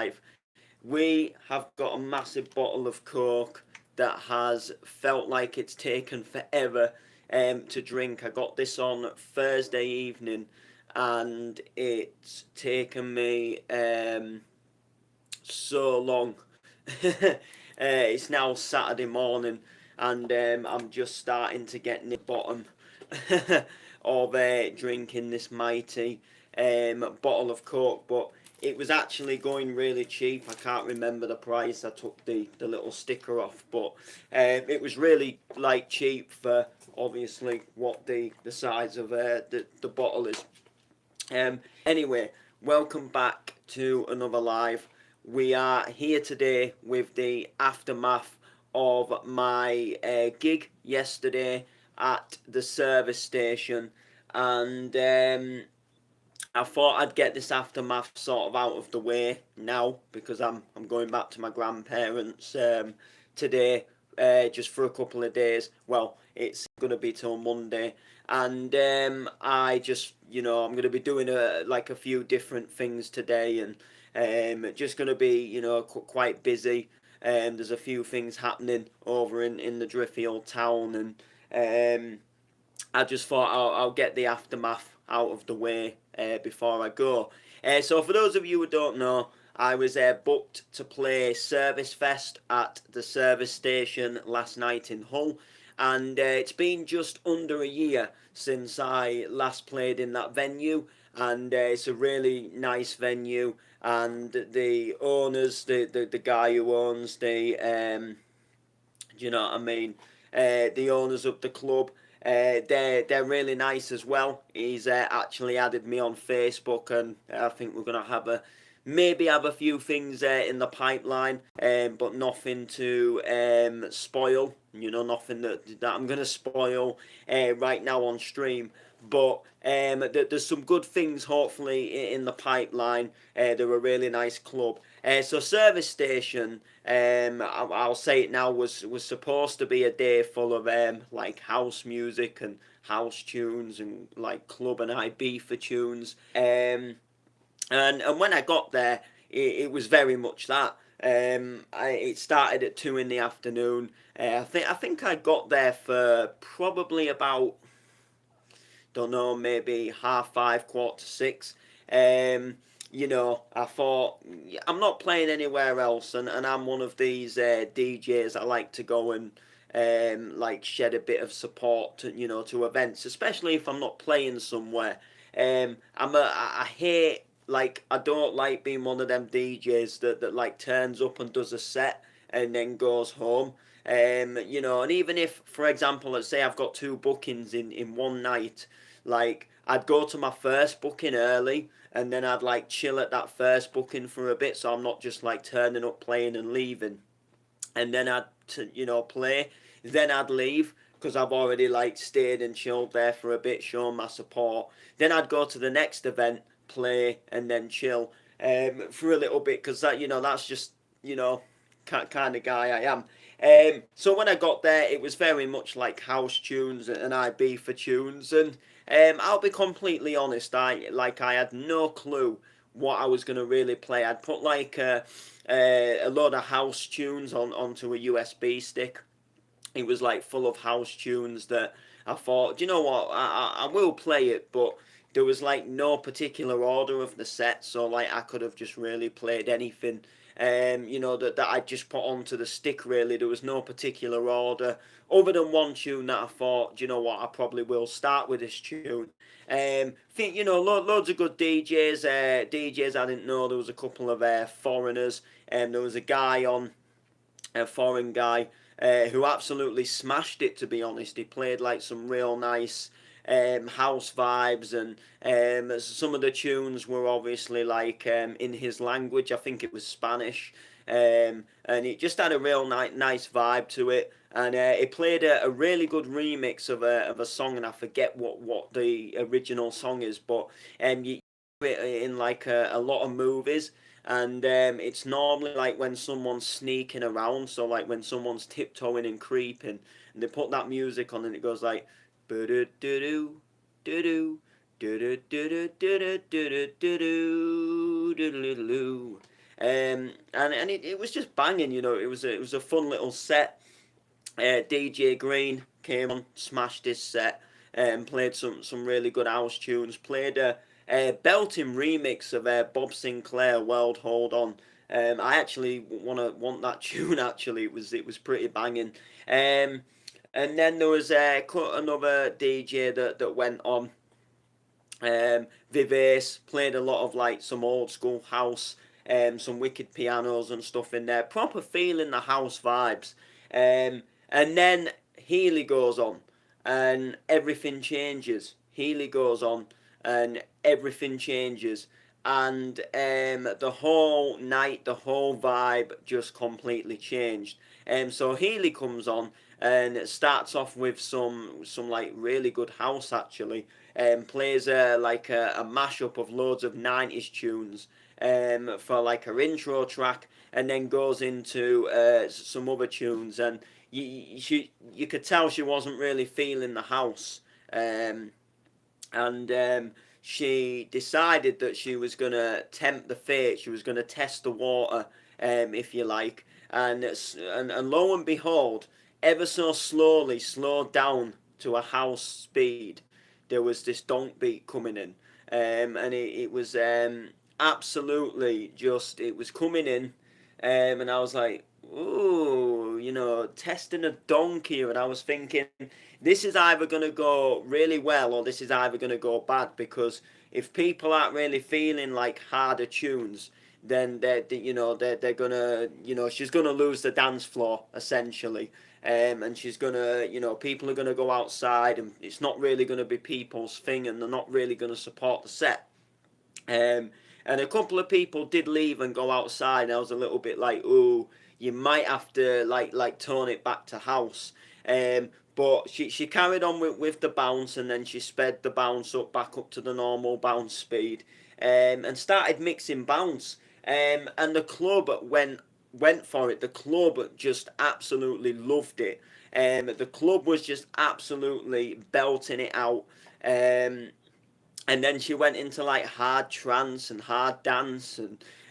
live. We have got a massive bottle of Coke that has felt like it's taken forever to drink. I got this on Thursday evening, and it's taken me so long. It's now Saturday morning, and I'm just starting to get near the bottom of drinking this mighty bottle of Coke. But it was actually going really cheap. I can't remember the price. I took the little sticker off, but it was really like cheap for obviously what the size of the bottle is. Anyway, welcome back to another live. We are here today with the aftermath of my gig yesterday at the service station, and I thought I'd get this aftermath sort of out of the way now because I'm going back to my grandparents today, just for a couple of days. Well, it's gonna be till Monday, and I just I'm gonna be doing a few different things today, and just gonna be quite busy. There's a few things happening over in the Driffield town, and I just thought I'll get the aftermath out of the way before I go. So for those of you who don't know, I was booked to play Service Fest at the service station last night in Hull, and it's been just under a year since I last played in that venue, and it's a really nice venue, and the owners, the guy who owns the do you know what I mean? The owners of the club, they're really nice as well. He's actually added me on Facebook, and I think we're gonna maybe have a few things in the pipeline, but nothing to spoil. Nothing that I'm gonna spoil right now on stream. But there's some good things hopefully in the pipeline. They're a really nice club. So service station, I'll say it now, was supposed to be a day full of like house music and house tunes and like club and Ibiza tunes. And when I got there, it was very much that. It started at 2 in the afternoon. I think I got there for probably about, don't know, maybe half five, quarter to six. I thought I'm not playing anywhere else, and I'm one of these DJs. I like to go and like shed a bit of support to events, especially if I'm not playing somewhere. I hate, like, I don't like being one of them DJs that like turns up and does a set and then goes home. And even if, for example, let's say I've got two bookings in one night, like I'd go to my first booking early, and then I'd like chill at that first booking for a bit, so I'm not just like turning up, playing and leaving, and then play, then I'd leave because I've already like stayed and chilled there for a bit, shown my support. Then I'd go to the next event, play, and then chill for a little bit, because that's just kind of guy I am. So when I got there, it was very much like house tunes and Ibiza tunes, and I'll be completely honest, I had no clue what I was gonna really play. I'd put like a load of house tunes onto a USB stick. It was like full of house tunes that I thought, do you know what, I will play it, but there was like no particular order of the set, so like I could have just really played anything that I just put onto the stick. Really, there was no particular order other than one tune that I thought, do you know what, I probably will start with this tune. Think loads of good DJs. DJs I didn't know. There was a couple of foreigners, and there was a guy on, a foreign guy, who absolutely smashed it. To be honest, he played like some real nice house vibes, and some of the tunes were obviously like in his language. I think it was Spanish, and it just had a real nice vibe to it. And he played a really good remix of a song, and I forget what the original song is, but you it in like a lot of movies, and it's normally like when someone's sneaking around, so like when someone's tiptoeing and creeping, and they put that music on, and it goes like do do do do do do do do do do do do do do do. And it was just banging. It was a fun little set. DJ Green came on, smashed his set, played some really good house tunes. Played a belting remix of Bob Sinclair, "World Hold On." I actually want that tune. Actually, it was pretty banging. Um, and then there was another DJ that went on. Vivace played a lot of like some old school house, some wicked pianos and stuff in there. Proper feeling the house vibes. And then Healy goes on, and everything changes. Healy goes on, and everything changes. And the whole night, the whole vibe just completely changed. So Healy comes on and it starts off with some like really good house actually. Plays a mashup of loads of 90s tunes for like her intro track, and then goes into some other tunes, and you could tell she wasn't really feeling the house. Um, and she decided that she was going to tempt the fate, she was going to test the water, if you like, and lo and behold, ever so slowly slowed down to a house speed. There was this donk beat coming in, and it was absolutely just, it was coming in, and I was like, ooh, testing a donkey, and I was thinking, this is either going to go really well or this is either going to go bad, because if people aren't really feeling like harder tunes, then they're gonna, she's gonna lose the dance floor essentially. And she's gonna, people are gonna go outside, and it's not really gonna be people's thing, and they're not really gonna support the set. um, and a couple of people did leave and go outside, and I was a little bit like, "Ooh, you might have to like tone it back to house." But she carried on with the bounce, and then she sped the bounce up back up to the normal bounce speed, and started mixing bounce. And the club went for it. The club just absolutely loved it. The club was just absolutely belting it out. Um, and then she went into like hard trance and hard dance,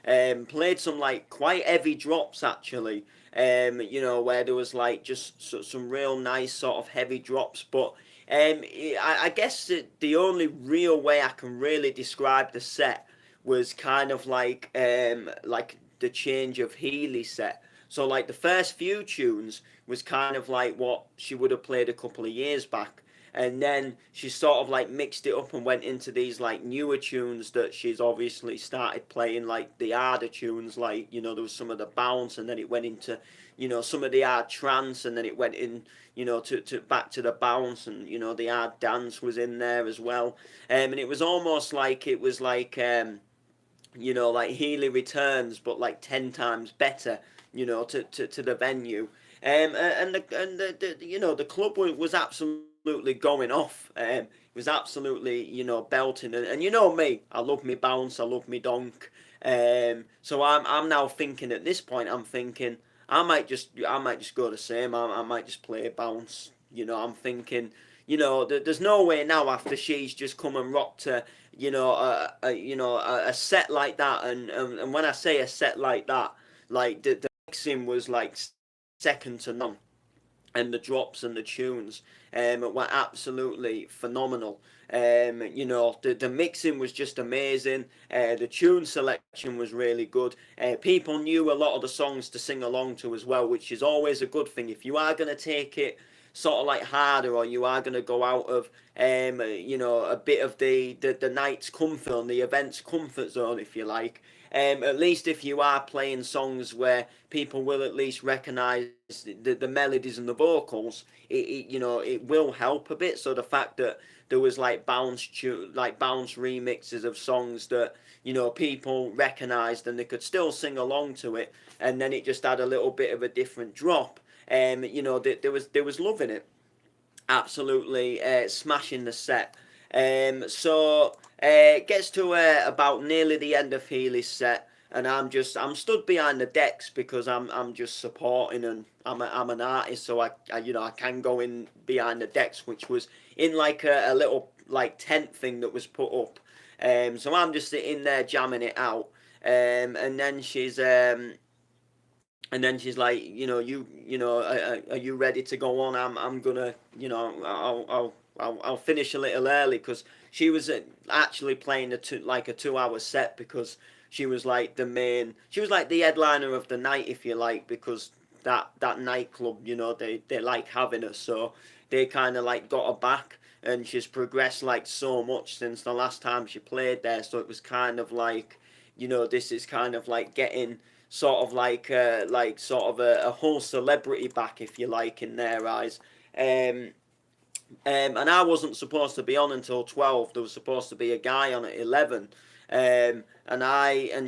and played some like quite heavy drops actually. Where there was like just some real nice sort of heavy drops. But I guess the only real way I can really describe the set was kind of like the change of Healy set. So like the first few tunes was kind of like what she would have played a couple of years back, and then she sort of like mixed it up and went into these like newer tunes that she's obviously started playing, like the harder tunes, like there was some of the bounce, and then it went into some of the hard trance, and then it went in to back to the bounce, and the hard dance was in there as well. And it was almost like it was like Healy returns, but like 10 times better, to the venue. And the club was absolutely going off. It was absolutely belting, and me, I love me bounce, I love me donk. So I'm now thinking, at this point, I'm thinking I might just go the same. I might just play bounce. I'm thinking, there's no way now, after she's just come and rocked a set like that, and when I say a set like that, like the mixing was like second to none, and the drops and the tunes were absolutely phenomenal. The mixing was just amazing. The tune selection was really good. People knew a lot of the songs to sing along to as well, which is always a good thing. If you are going to take it sort of like harder, or you are going to go out of a bit of the night's comfort and the event's comfort zone, if you like. At least if you are playing songs where people will at least recognise the melodies and the vocals, it will help a bit. So the fact that there was like bounce remixes of songs that people recognised, and they could still sing along to it, and then it just had a little bit of a different drop. There was love in it. Absolutely smashing the set. So it gets to about nearly the end of Healy's set, and I'm stood behind the decks because I'm just supporting, and I'm an artist, so I can go in behind the decks, which was in like a little like tent thing that was put up. So I'm just sitting there jamming it out. And then she's like, are you ready to go on? I'm gonna, I'll finish a little early, because she was actually playing like a 2 hour set, because she was like she was like the headliner of the night, if you like, because that nightclub, they like having her, so they kind of like got her back, and she's progressed like so much since the last time she played there. So it was kind of like, this is kind of like getting sort of like sort of a whole celebrity back, if you like, in their eyes. Um, and I wasn't supposed to be on until 12. There was supposed to be a guy on at 11. And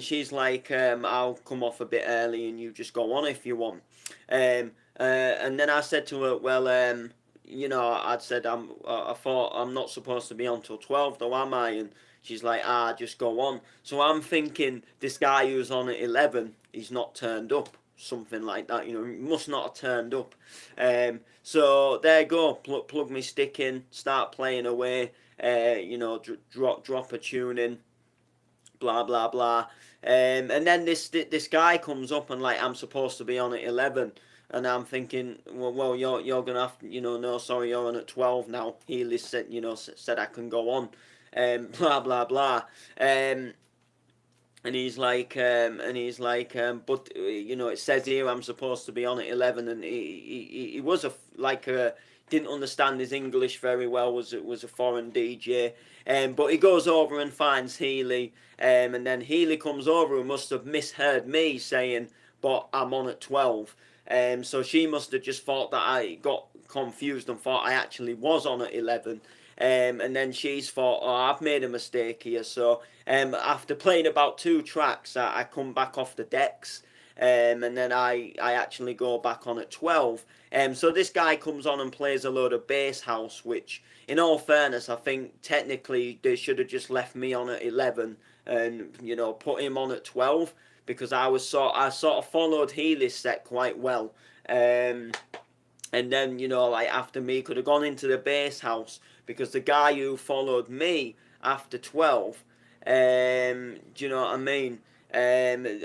she's like, I'll come off a bit early and you just go on if you want. And then I said to her, well, I'd said, I thought I'm not supposed to be on till 12 though, am I? And she's like, just go on. So I'm thinking this guy who's on at 11, he's not turned up. Something like that, he must not have turned up. So there you go, plug me stick in, start playing away, drop a tune in, blah blah blah. And then this guy comes up and like, I'm supposed to be on at 11, and I'm thinking, well, you're gonna have to, no, sorry, you're on at 12 now. Healy said, said I can go on, blah blah blah. But it says here I'm supposed to be on at 11, and he was didn't understand his English very well. Was a foreign DJ, but he goes over and finds Healy, and then Healy comes over and must have misheard me saying, "But I'm on at 12." So she must have just thought that I got confused and thought I actually was on at 11. And then she's thought, oh, I've made a mistake here. So after playing about 2 tracks, I come back off the decks, and then I actually go back on at 12. So this guy comes on and plays a load of bass house, which, in all fairness, I think technically they should have just left me on at 11 and put him on at 12, because I sort of followed Healy's set quite well. And then like after me could have gone into the bass house, because the guy who followed me after 12, do you know what I mean?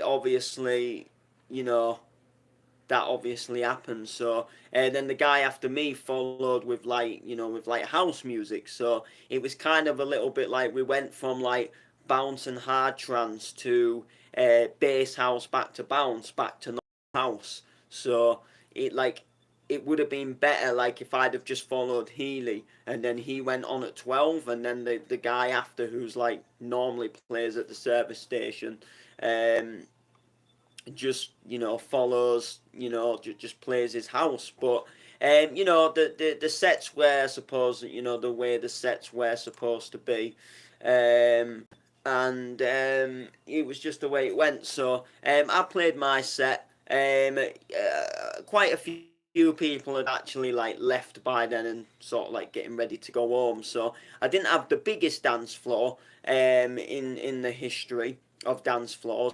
Obviously, that obviously happened. So then the guy after me followed with like house music. So it was kind of a little bit like we went from like bounce and hard trance to bass house, back to bounce, back to house. So it would have been better like if I'd have just followed Healy, and then he went on at 12, and then the guy after, who's like normally plays at the service station, um just follows, just plays his house. But the sets were supposed, the way the sets were supposed to be, and it was just the way it went. So I played my set. Quite a few people had actually like left by then and sort of like getting ready to go home. So I didn't have the biggest dance floor in the history of dance floors,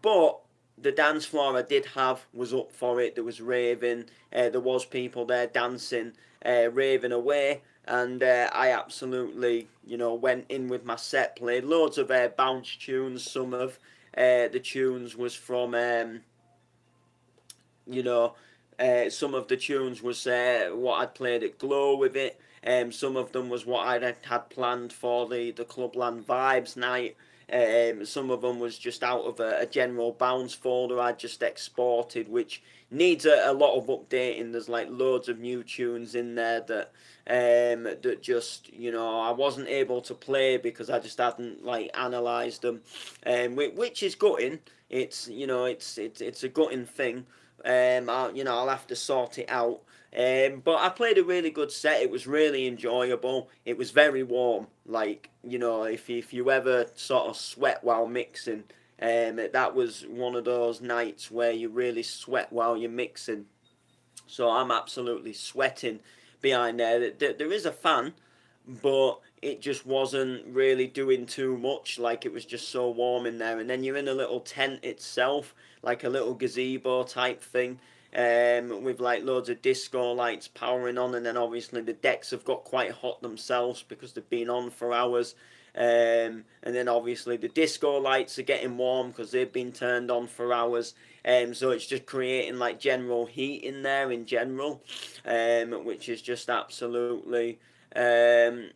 but the dance floor I did have was up for it. There was raving, there was people there dancing, raving away, and I absolutely, went in with my set, played loads of bounce tunes. Some of the tunes was from, you know, some of the tunes was what I'd played at Glow with it. Some of them was what I had planned for the Clubland Vibes night. Some of them was just out of a general bounce folder I just exported, which needs a lot of updating. There's like loads of new tunes in there that just I wasn't able to play because I just hadn't like analysed them, which is gutting. It's a gutting thing. I'll have to sort it out. But I played a really good set. It was really enjoyable. It was very warm. Like, if you ever sort of sweat while mixing, that was one of those nights where you really sweat while you're mixing. So I'm absolutely sweating behind there. There is a fan, but it just wasn't really doing too much. Like, it was just so warm in there. And then you're in a little tent itself, like a little gazebo type thing, with like loads of disco lights powering on. And then obviously the decks have got quite hot themselves because they've been on for hours. And then obviously the disco lights are getting warm because they've been turned on for hours. So it's just creating like general heat in there in general, which is just absolutely, do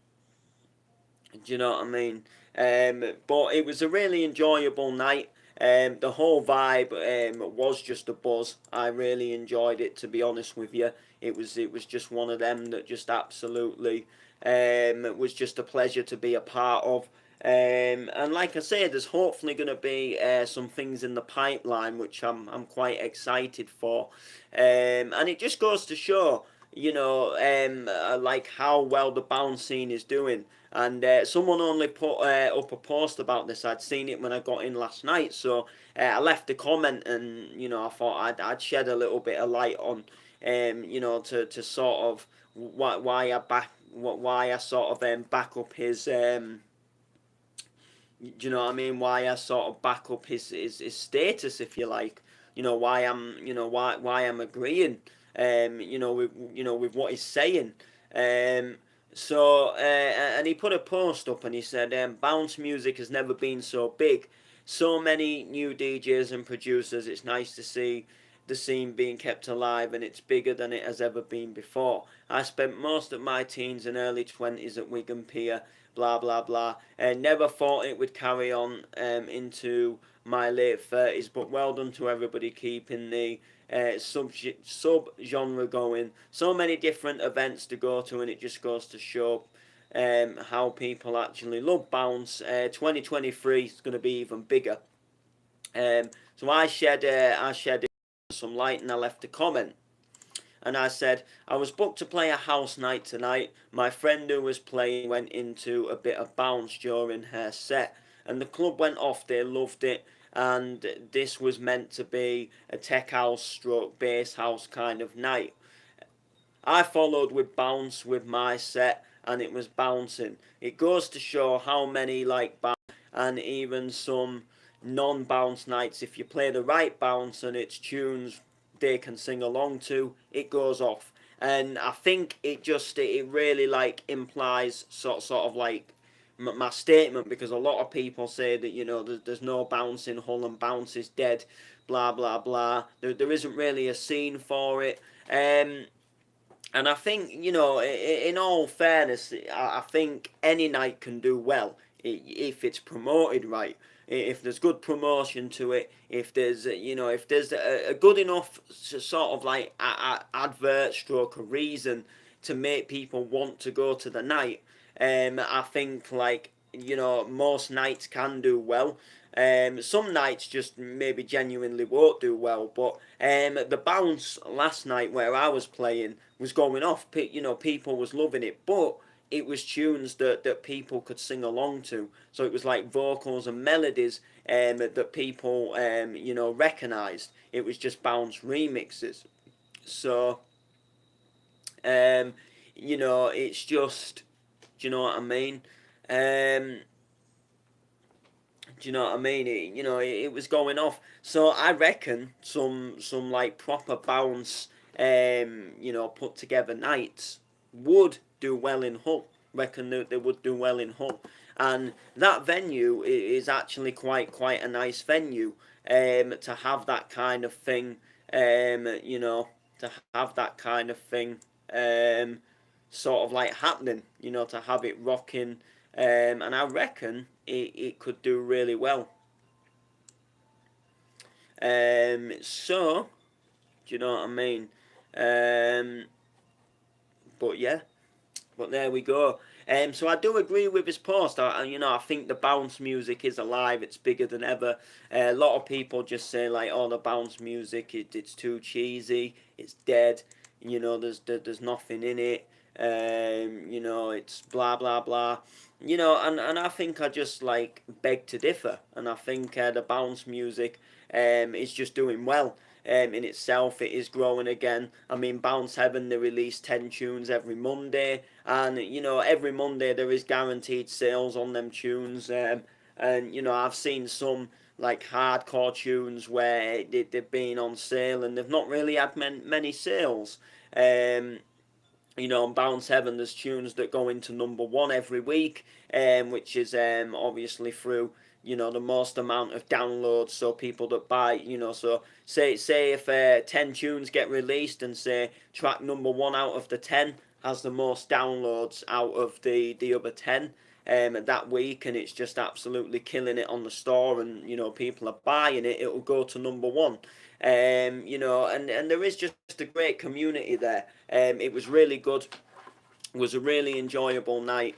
you know what I mean? But it was a really enjoyable night. The whole vibe was just a buzz. I really enjoyed it, to be honest with you. It was just one of them that just absolutely was just a pleasure to be a part of. And like I say, there's hopefully going to be some things in the pipeline which I'm quite excited for. And it just goes to show, like how well the bounce scene is doing. And someone only put up a post about this. I'd seen it when I got in last night, so I left a comment, and I thought I'd shed a little bit of light on, to sort of why I sort of back up his. Do you know what I mean? Why I sort of back up his status, if you like. Why I'm agreeing. With what he's saying. Um, and he put a post up and he said, bounce music has never been so big. So many new DJs and producers. It's nice to see the scene being kept alive, and it's bigger than it has ever been before. I spent most of my teens and early 20s at Wigan Pier, blah blah blah, and never thought it would carry on into my late 30s, but well done to everybody keeping the sub genre going. So many different events to go to, and it just goes to show how people actually love bounce. 2023 is going to be even bigger. So I shed some light, and I left a comment. And I said, I was booked to play a house night tonight. My friend who was playing went into a bit of bounce during her set, and the club went off. They loved it, and this was meant to be a tech house stroke bass house kind of night. I followed with bounce with my set, and it was bouncing. It goes to show how many like bounce, and even some non-bounce nights, if you play the right bounce and it's tunes they can sing along to, it goes off. And I think it really like implies sort of like my statement, because a lot of people say that there's no bounce in Hull and bounce is dead, blah blah blah. There isn't really a scene for it. And I think, in all fairness, I think any night can do well if it's promoted right. If there's good promotion to it, if there's a good enough sort of like advert stroke a reason to make people want to go to the night, I think like most nights can do well. Some nights just maybe genuinely won't do well, but the bounce last night where I was playing was going off. People was loving it, but it was tunes that people could sing along to. So it was like vocals and melodies that people recognised. It was just bounce remixes. So it's just, do you know what I mean? Um, do you know what I mean? It was going off. So I reckon some like proper bounce, put together nights would do well in Hull. Reckon that they would do well in Hull, and that venue is actually quite a nice venue. To have that kind of thing, to have that kind of thing, sort of like happening. To have it rocking, and I reckon it could do really well. So, do you know what I mean? Um, but yeah, but there we go. So I do agree with his post. I think the bounce music is alive. It's bigger than ever. A lot of people just say like, "Oh, the bounce music, it's too cheesy. It's dead. There's nothing in it. It's blah blah blah." And I think I just like beg to differ. And I think the bounce music is just doing well. In itself, it is growing again. I mean, Bounce Heaven, they release 10 tunes every Monday, and every Monday there is guaranteed sales on them tunes. And I've seen some like hardcore tunes where they've been on sale and they've not really had many sales. Um, You know, on Bounce Heaven, there's tunes that go into #1 every week, which is obviously through, you know, the most amount of downloads. So people that buy, you know, so say if 10 tunes get released, and say track #1 out of the 10 has the most downloads out of the other 10 that week, and it's just absolutely killing it on the store, and you know, people are buying it, it will go to #1. You know, and there is just a great community there. It was really good. It was a really enjoyable night.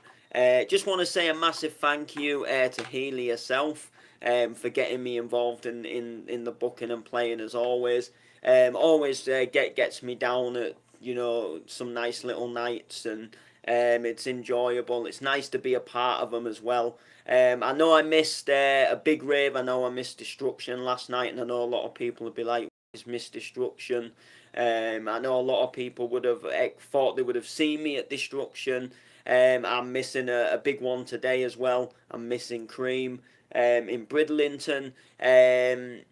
Just want to say a massive thank you to Healy herself for getting me involved in the booking and playing, as always. Always gets me down at, you know, some nice little nights, and it's enjoyable. It's nice to be a part of them as well. I know I missed a big rave. I know I missed Destruction last night, and I know a lot of people would be like, "It's missed Destruction." I know a lot of people would have thought they would have seen me at Destruction. I'm missing a big one today as well. I'm missing Cream in Bridlington. Am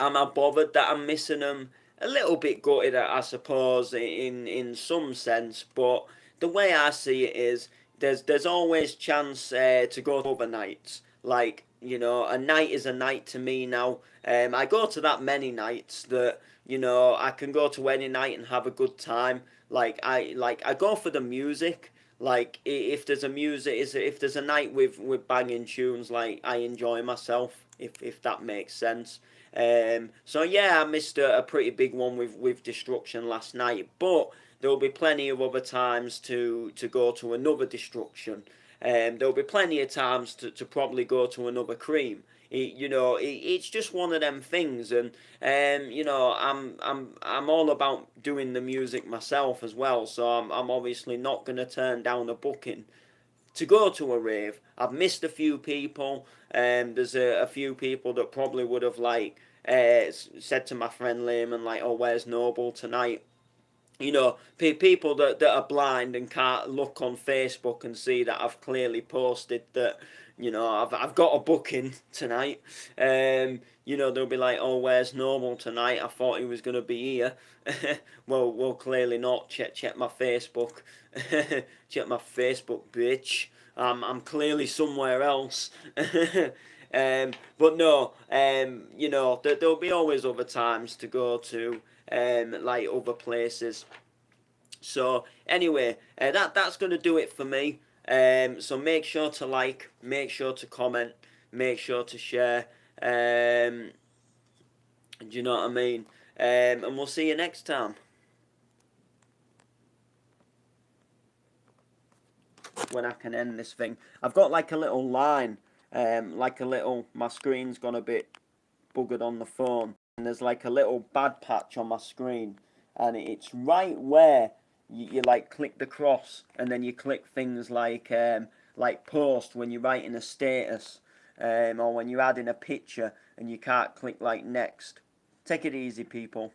I bothered that I'm missing them? A little bit gutted, I suppose, in some sense. But the way I see it is, there's always chance to go to other nights. Like, you know, a night is a night to me now. I go to that many nights that, you know, I can go to any night and have a good time. I go for the music. Like, if there's a music, if there's a night with banging tunes, like, I enjoy myself. If that makes sense. So yeah, I missed a pretty big one with Destruction last night, but there will be plenty of other times to go to another Destruction. There will be plenty of times to probably go to another Cream. You know, it's just one of them things, and you know, I'm all about doing the music myself as well. So I'm obviously not gonna turn down a booking to go to a rave. I've missed a few people. There's a few people that probably would have like said to my friend Layman like, "Oh, where's Noble tonight?" You know, people that are blind and can't look on Facebook and see that I've clearly posted that, you know, I've got a booking tonight. You know, they'll be like, "Oh, where's Noble tonight? I thought he was gonna be here." Well, clearly not. Check my Facebook. Check my Facebook, bitch. I'm clearly somewhere else. But no, you know, there'll be always other times to go to, like other places. So anyway, that's gonna do it for me. So make sure to like, make sure to comment, make sure to share. Do you know what I mean? And we'll see you next time. When I can end this thing, I've got like a little line, like a little. My screen's gone a bit buggered on the phone, and there's like a little bad patch on my screen, and it's right where you like click the cross, and then you click things like post when you're writing a status, or when you're adding a picture, and you can't click like next. Take it easy, people.